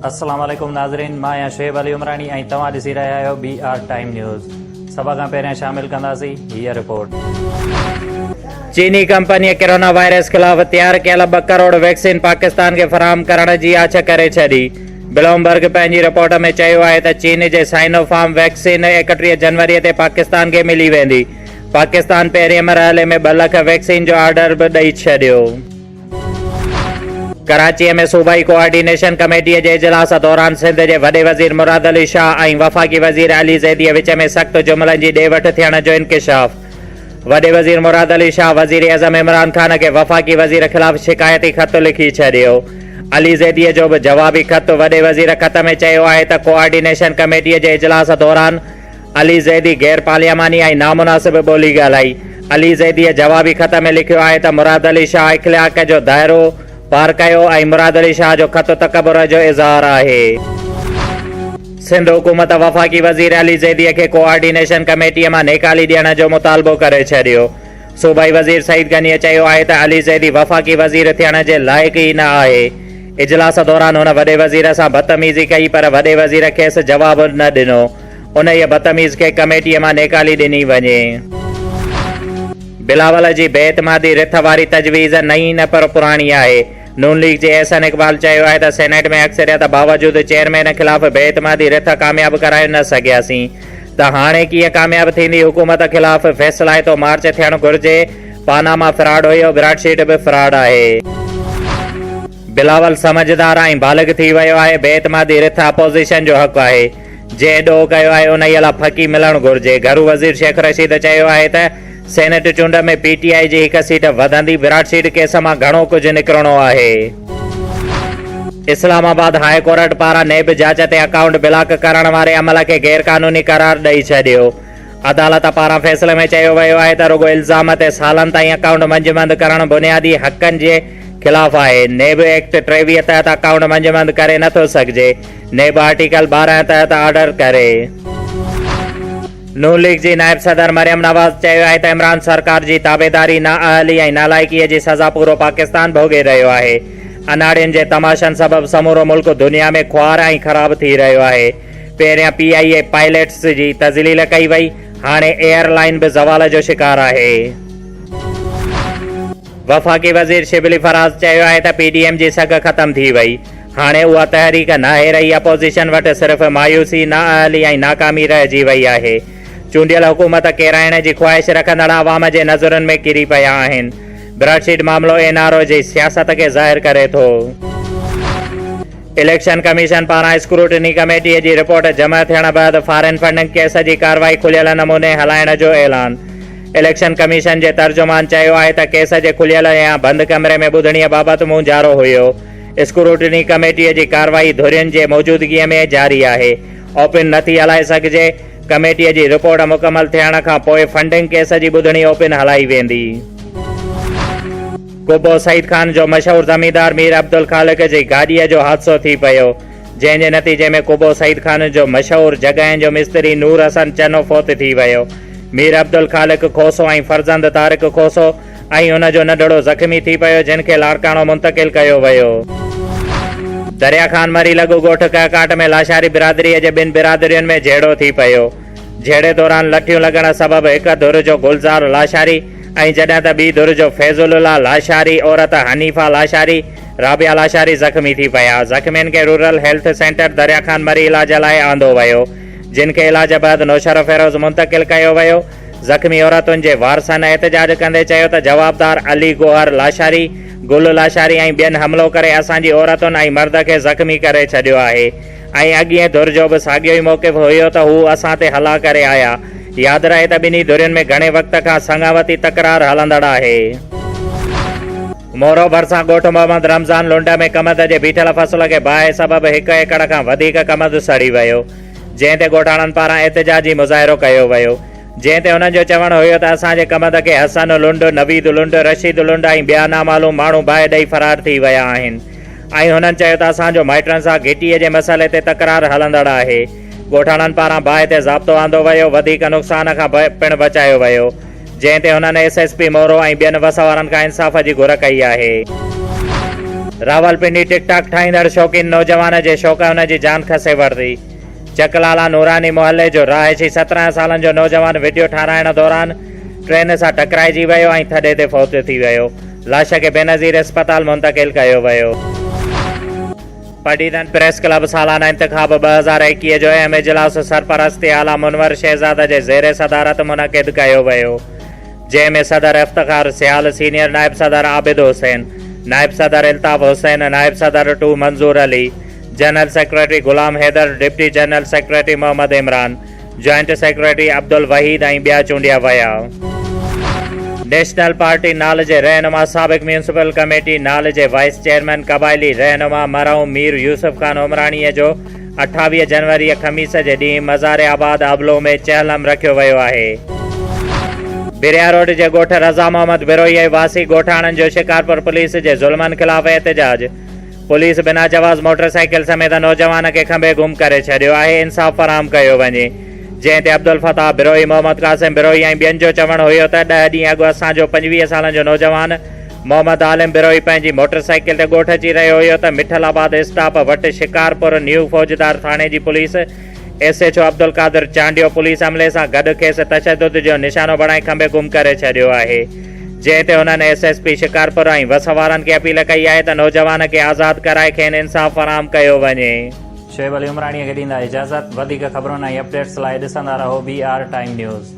अस्सलाम वालेकुम नाज़रीन, मां आहियां शुएब अली उमरानी ऐं तव्हां ॾिसी रहिया आहियो BR टाइम न्यूज़। सभ खां पहिरियां शामिल कंदासीं हीअ रिपोर्ट। चीनी कंपनीअ कोरोना वायरस ख़िलाफ़ तैयार कयल 2 करोड़ वैक्सीन पाकिस्तान खे फराहम करण जी आछ करे छॾी। ब्लूमबर्ग पंहिंजी रिपोर्ट में चयो आहे त चीन जे साइनोफार्म वैक्सीन 31 जनवरी ते पाकिस्तान खे मिली वेंदी। पाकिस्तान पहिरें मरहले में 2 लख वैक्सीन जो ऑर्डर बि ॾेई छॾियो। कराची में सूबाई कोऑर्डिनेशन कमेटीअ जे इजलास दौरान सिंध जे वॾे वज़ीर मुराद अली शाह ऐं वफ़ाक़ी वज़ीर अली ज़ैदीअ विच में सख़्त जुमलनि जी ॾे वठि थियण जो इंकिशाफ। वॾे वज़ीर मुराद अली शाह वज़ीर आज़म इमरान ख़ान खे वफ़ाक़ी वज़ीर ख़िलाफ़ शिकायती ख़त लिखी छॾियो। अली ज़ैदीअ जो बि जवाबी ख़त वॾे वज़ीर ख़त में चयो आहे त कोऑर्डिनेशन कमेटीअ जे इजलास दौरान अली ज़ैदी गैर पार्लियामानी ऐं नामुनासिब ॿोली ॻाल्हाई। अली ज़ैदीअ जवाबी ख़त में लिखियो आहे त मुराद अली शाह इख़्लाक़ जो दाइरो पार कयो ऐं मुराद अली शाह जो ख़त तकबर जो इज़हार आहे। सिंध हुकूमत वफ़ाक़ी वज़ीर अली ज़ैदीअ खे कोऑर्डिनेशन कमेटीअ मां नेकाली ॾियण जो मुतालबो करे छॾियो। सूबाई वज़ीर सईद गनीअ चयो आहे त अली ज़ैदी वफ़ाक़ी वज़ीर थियण जे लाइक़ ई न आहे। इजलास दौरान हुन वॾे वज़ीर सां बदतमीज़ी कई पर वॾे वज़ीर खेसि जवाब न ॾिनो। उन इहा बदतमीज़ खे कमेटीअ मां नेकाली ॾिनी वञे। बिलावल जी बेइतमादी रिथ वारी तजवीज़ नई न पर पुराणी आहे। नून लीग जे एहसन इक़बाल चयो आहे त सेनेट में अक्सरियत बावजूदि चेयरमैन ख़िलाफ़ बेइतमादी रिथ कामयाब कराए न सघियासीं त हाणे कीअं कामयाब थींदी। हुकूमत ख़िलाफ़ फ़ैसिलाइतो मार्च थियणु घुरिजे। पानामा फ्रॉड हुयो, ब्राडशीट बि फ्रॉड आहे। बिलावल समझदार ऐं बालिग़ थी वियो आहे। बेइतमादी रिथ अपोज़िशन जो हक़ आहे। जंहिं ॾोह कयो आहे उन लाइ फ़क़ी मिलणु घुरिजे। घरू वज़ीर शेख रशीद चयो आहे त सेनेट चूंड में PTI जी 1 सीट वधंदी। ब्राडशीट केस मां घणो कुझु निकिरणो आहे। इस्लामाबाद हाई कोर्ट पारां नेब जांच ते अकाउंट ब्लॉक करण वारे अमल खे गैर क़ानूनी करार ॾेई छॾियो। अदालत पारां फ़ैसिले में चयो वियो आहे त रुगो इल्ज़ाम ते सालनि ताईं अकाउंट मंजमंद करणु बुनियादी हक़नि जे ख़िलाफ़ आहे। नेब एक्ट 23 तहत अकाउंट मंजमंद करे नथो सघिजे। नेब आर्टिकल 12 तहत ऑर्डर करे। नून लीग जी नायब सदर मरियम नवाज़ चयो आहे त इमरान सरकार जी ताबेदारी नाअहली ऐं नालाइकीअ जी सज़ा पूरो पाकिस्तान भोगे रहियो आहे। अनाड़ियुनि जे तमाशनि सबबि समूरो मुल्क दुनिया में ख़्वार ऐं ख़राब थी रहियो आहे। पहिरियां PIA पायलट्स जी तज़लील कई वई, हाणे एयरलाइन बि ज़वाल जो शिकार आहे। वफ़ाक़ी वज़ीर शिबली फराज़ चयो आहे त PDM जी सघ ख़तम थी वई। हाणे उहा तहरीक नाहे रही। अपोज़िशन वटि सिर्फ़ु मायूसी, नाअहली ऐं नाकामी रहिजी वई आहे। चूंडियल हुकूमत किराइण जी ख़्वाहिश रखंदड़ अवाम जे नज़रनि में किरी पिया आहिनि। ब्रेक्सिट मामिलो NRO जी सियासत खे ज़ाहिर करे थो। इलेक्शन कमीशन पारां स्क्रूटनी कमेटीअ जी रिपोर्ट जमा थियण बैदि फॉरेन फंडिंग केस जी कार्रवाई खुलियल नमूने हलाइण जो ऐलान। इलेक्शन कमीशन जे तर्जुमान चयो आहे त केस जे खुलियल या बंदि कमरे में ॿुधणीअ बाबति मुंझारो हुयो। स्क्रूटनी कमेटीअ जी कार्रवाई धुरियुनि जे मौजूदगीअ में जारी आहे। ओपिन नथी हलाए सघिजे। कमेटीअ जी रिपोर्ट मुकमल थियण खां पोइ फंडिंग केस जी ॿुधणी ओपिन हलाई वेंदी। कुबो सईद खान जो मशहूर ज़मींदार मीर अब्दुल ख़ालिक जी गाॾीअ जो हादसो थी पियो, जंहिं जे नतीजे में कुबो सईद खान जो मशहूर जॻहियुनि जो मिस्त्री नूर हसन चनो फोत थी वियो। मीर अब्दुल ख़ालिक खोसो ऐं फर्ज़ंद तारिक खोसो ऐं हुन जो नंढड़ो ज़ख़्मी थी पियो, जिन खे लाड़काणो मुंतक़िल कयो वियो। दरिया खान मरी लॻू ॻोठ कहकाट में लाशारी बिरादरीअ जे 2 बिरादरियुनि में झेड़ो थी पियो। झेड़े दौरान लठियूं लॻण सबबि हिक धुर जो गुलज़ार लाशारी ऐं जॾहिं त ॿी धुर जो फैज़ुल्ला लाशारी, औरत हनीफ़ा लाशारी, राबिया लाशारी ज़ख़्मी थी पिया। ज़ख़्मियुनि खे रूरल हेल्थ सेंटर दरिया खान मरी इलाज लाइ आंदो वियो, जिन खे इलाज बैदि नौशर फेरोज़ मुंतक़िल कयो वियो। ज़ख़्मी औरतुनि जे वारसनि एहतजाज कंदे चयो त जवाबदार अली गोहर लाशारी, गुल लाशारी ऐं ॿियनि हमिलो करे असांजी औरतुनि ऐं मर्द खे ज़ख़्मी करे छॾियो आहे ऐं अॻिए धुर जो बि साॻियो ई मौक़िफ़ हुयो त हू असां ते हला करे आया। यादि रहे त ॿिन्ही धुरियुनि में घणे वक़्त खां संगावती तकरार हलंदड़ आहे। मोरो भरिसां ॻोठ मोहम्मद रमज़ान लुंड में कमद जे बीठल फसल खे बाहि सबबि 1 एकड़ खां वधीक कमद सड़ी वियो, जंहिं ते ॻोठाणनि पारां एहतजाजी मुज़ाहिरो कयो वियो, जंहिं ते हुननि जो चवणु हुयो त असांजे कमद खे हसन लुंड, नवीद लुंड, रशीद लुंड ऐं ॿिया नामालूम माण्हू बाहि ॾेई फरार थी विया आहिनि ऐं हुननि चयो त असांजो माइटनि सां घिटीअ जे मसइले ते तकरार हलंदड़ आहे। ॻोठाणनि पारां बाहि ते ज़ाब्तो आंदो वियो, वधीक नुक़सान खां पिणु बचायो वियो, जंहिं ते हुननि SSP मोरो ऐं ॿियनि वस वारनि खां इंसाफ़ जी घुर कई आहे। रावलपिंडी टिकटॉक ठाहींदड़ शौक़ीन नौजवान जे शौक़ हुन जी जान खसे वरिती। चकलाला नूरानी मोहल्ले जो रहायशी 17 सालनि जो नौजवान वीडियो ठाराइण दौरान ट्रेन सां टकराइजी वियो ऐं थॾे ते फौत थी वियो। लाश खे बेनज़ीर अस्पताल मुंतक़िल कयो वियो। पडीदन प्रेस क्लब सालाना इंतिखाब 2021 जो अहम इजलास सरपरस्ती आला मुनवर शहज़ाद जे ज़ेर सदारत मुनक़िद कयो वियो, जंहिंमें सदर इफ्तिखार सियाल, सीनियर नायब सदर आबिद हुसैन, नायब सदर इल्ताफ़ हुसैन, नायब सदर 2 Manzoor Ali, general secretary Ghulam Haider, deputy general secretary Mohammad Imran, joint secretary Abdul Waheed ऐं ॿिया चूंडिया विया। नेशनल पार्टी नाल जे रहनुमा साबिक़ म्यूनिसिपल कमेटी नाल जे वाइस चेयरमैन कबाइली रहनुमा मरहूम मीर यूसुफ खान उमराणीअ जो 28 जनवरी ख़मीस जे ॾींहुं मज़ार आबाद अबलो में चहलम रखियो वियो आहे। बिरिया रोड जे ॻोठ रज़ा मोहम्मद बिरोई वासी ॻोठाणनि जो शिकारपुर पुलिस जे ज़ुल्मनि ख़िलाफ़ एहतजाज। पुलिस बिना जवाज़ मोटरसाइकिल समेत नौजवान खे खंभे गुम करे छॾियो आहे। इंसाफ़ फराहम कयो वञे। जंहिं ते अब्दुल फताह बिरोई, मोहम्मद कासिम बिरोई ऐं ॿियनि जो चवणु हुयो त 10 ॾींहं अॻु असांजो 25 सालनि जो नौजवान मोहम्मद आलिम बिरोई पंहिंजी मोटरसाइकिल ते ॻोठ अची रहियो हुयो त मिठलाबाद स्टॉप वटि शिकारपुर न्यू फौजदार थाणे जी पुलिस SHO अब्दुल कादिर चांडियो पुलिस अमले सां गॾु खेसि तशदुद जो निशानो बणाए खंभे गुम करे छॾियो आहे। जंहिं ते हुननि SSP शिकारपुर ऐं वसवारनि खे अपील कई आहे त नौजवान खे आज़ादु कराए खेनि इंसाफ़ फराहम कयो वञे। शोएब अली उमराणीअ खे ॾींदा इजाज़त। वधीक ख़बरुनि ऐं अपडेट्स लाइ ॾिसंदा रहो BR टाइम न्यूज़।